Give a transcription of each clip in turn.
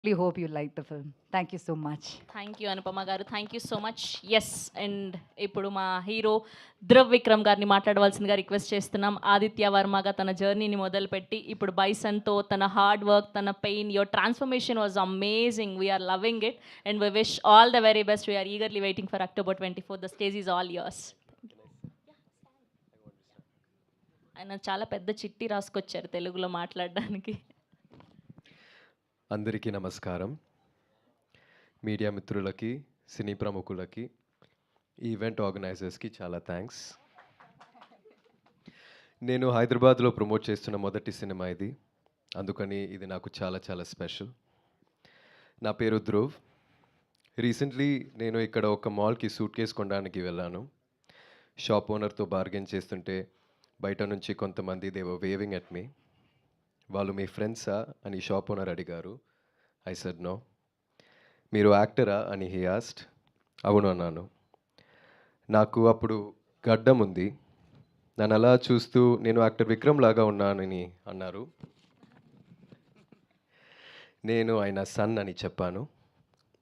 really hope you like the film. Thank you so much. Thank you Anupama గారు, thank you so much. Yes, and ఇప్పుడు మా hero Dhruv Vikram గారిని మాట్లాడవలసిందిగా request చేస్తున్నాం. ఆదిత్య వర్మగా తన జర్నీని మొదలుపెట్టి ఇప్పుడు బైసన్తో తన హార్డ్ వర్క్, తన pain, your transformation was amazing. We are loving it and we wish all the very best. We are eagerly waiting for October 24. The stage is all yours. ఆయన చాలా పెద్ద చిట్టి రాసుకొచ్చారు తెలుగులో మాట్లాడడానికి. అందరికీ నమస్కారం. మీడియా మిత్రులకి, సినీ ప్రముఖులకి, ఈవెంట్ ఆర్గనైజర్స్కి చాలా థ్యాంక్స్. నేను హైదరాబాద్లో ప్రమోట్ చేస్తున్న మొదటి సినిమా ఇది, అందుకని ఇది నాకు చాలా చాలా స్పెషల్. నా పేరు ధ్రువ్. రీసెంట్లీ నేను ఇక్కడ ఒక మాల్కి సూట్ కేస్ కొనడానికి వెళ్ళాను. షాప్ ఓనర్తో బార్గెన్ చేస్తుంటే బయట నుంచి కొంతమంది దేవర్ వేవింగ్ ఎట్ మీ. వాళ్ళు మీ ఫ్రెండ్సా అని షాప్ ఓనర్ అడిగారు. I said no. మీరు యాక్టరా అని హీ ఆస్క్డ్. అవును అన్నాను. నాకు అప్పుడు గడ్డం ఉంది. నన్ను అలా చూస్తూ నేను యాక్టర్ విక్రమ్ లాగా ఉన్నానని అన్నారు. నేను ఆయన సన్ అని చెప్పాను.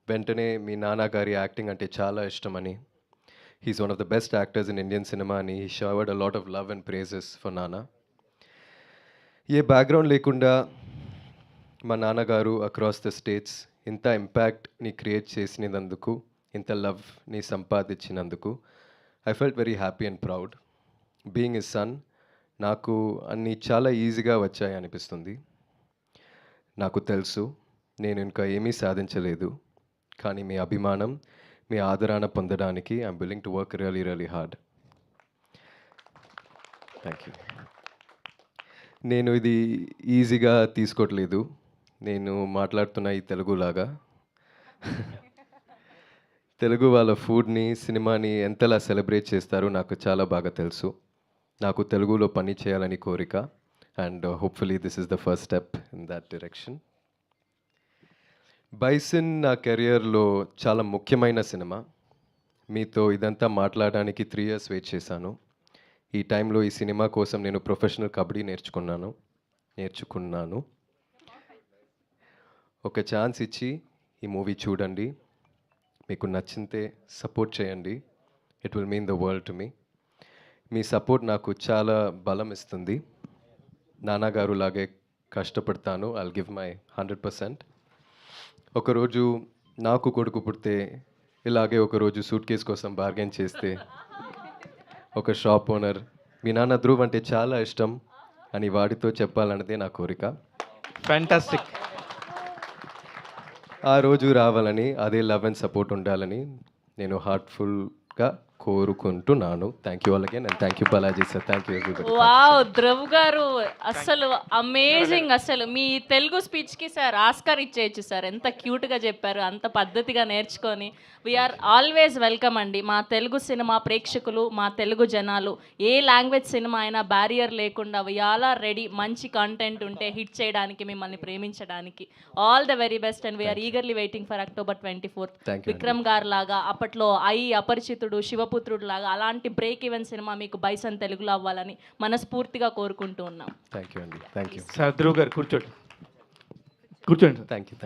వెంటనే మీ నాన్నగారి యాక్టింగ్ అంటే చాలా ఇష్టమని, he's one of the best actors in Indian cinema అని he showered a lot of love and praises for నాన్న. ఏ బ్యాక్గ్రౌండ్ లేకుండా మా నాన్నగారు అక్రాస్ ద స్టేట్స్ ఇంత ఇంపాక్ట్ని క్రియేట్ చేసినందుకు, ఇంత లవ్ని సంపాదించినందుకు I felt very happy and proud. Being a son, నాకు అన్నీ చాలా ఈజీగా వచ్చాయి అనిపిస్తుంది. నాకు తెలుసు నేను ఇంకా ఏమీ సాధించలేదు, కానీ మీ అభిమానం, మీ ఆదరణ పొందడానికి I'm willing to work really really hard. Thank you. నేను ఇది ఈజీగా తీసుకోవట్లేదు. నేను మాట్లాడుతున్న ఈ తెలుగులాగా. తెలుగు వాళ్ళ ఫుడ్ని, సినిమాని ఎంతలా సెలబ్రేట్ చేస్తారో నాకు చాలా బాగా తెలుసు. నాకు తెలుగులో పని చేయాలని కోరిక, and hopefully this is the first step in that direction. Bison నా కెరియర్లో చాలా ముఖ్యమైన సినిమా. మీతో ఇదంతా మాట్లాడడానికి 3 years వెయిట్ చేశాను. ఈ టైంలో ఈ సినిమా కోసం నేను ప్రొఫెషనల్ కబడ్డీ నేర్చుకున్నాను. ఒక ఛాన్స్ ఇచ్చి ఈ మూవీ చూడండి. మీకు నచ్చితే సపోర్ట్ చేయండి. It will mean the world to me. Me support నాకు చాలా బలం ఇస్తుంది. నాన్నగారు లాగే కష్టపడతాను. I'll give my 100%. ఒకరోజు నాకు కొడుకు పుడితే ఇలాగే ఒకరోజు సూట్ కేస్ కోసం బార్గెన్ చేస్తే ఒక షాప్ ఓనర్ మీ నాన్న ధ్రువ్ అంటే చాలా ఇష్టం అని వాడితో చెప్పాలన్నదే నా కోరిక. ఫ్యాంటాస్టిక్. ఆ రోజు రావాలని, అదే లవ్ అండ్ సపోర్ట్ ఉండాలని నేను హార్ట్ఫుల్గా కోరుకుంటున్నాను. Thank you all again and thank you Balaji sir. Thank you everybody. Wow, Dhruv గారు అసలు అమేజింగ్. అసలు మీ తెలుగు స్పీచ్కి సార్ ఆస్కార్ ఇచ్చేయచ్చు సార్. ఎంత క్యూట్గా చెప్పారు, అంత పద్ధతిగా నేర్చుకొని. వీఆర్ ఆల్వేస్ వెల్కమ్ అండి. మా తెలుగు సినిమా ప్రేక్షకులు, మా తెలుగు జనాలు, ఏ లాంగ్వేజ్ సినిమా అయినా బ్యారియర్ లేకుండా వీఆర్ ఆర్ రెడీ. మంచి కంటెంట్ ఉంటే హిట్ చేయడానికి, మిమ్మల్ని ప్రేమించడానికి. All the very best and we are eagerly waiting for October 24. Thank you. Vikram garu లాగా, అప్పట్లో అపరిచితుడు, శివపుత్రుడు లాగా అలాంటి బ్రేక్ ఈవెన్ సినిమా మీకు బైసన్ తెలుగులో అవ్వాలని మనస్ఫూర్తిగా కోరుకుంటూ ఉన్నాం. థ్యాంక్ యూ అండి. Thank you. Sir Dhruv garu కూర్చోండి. Thank you.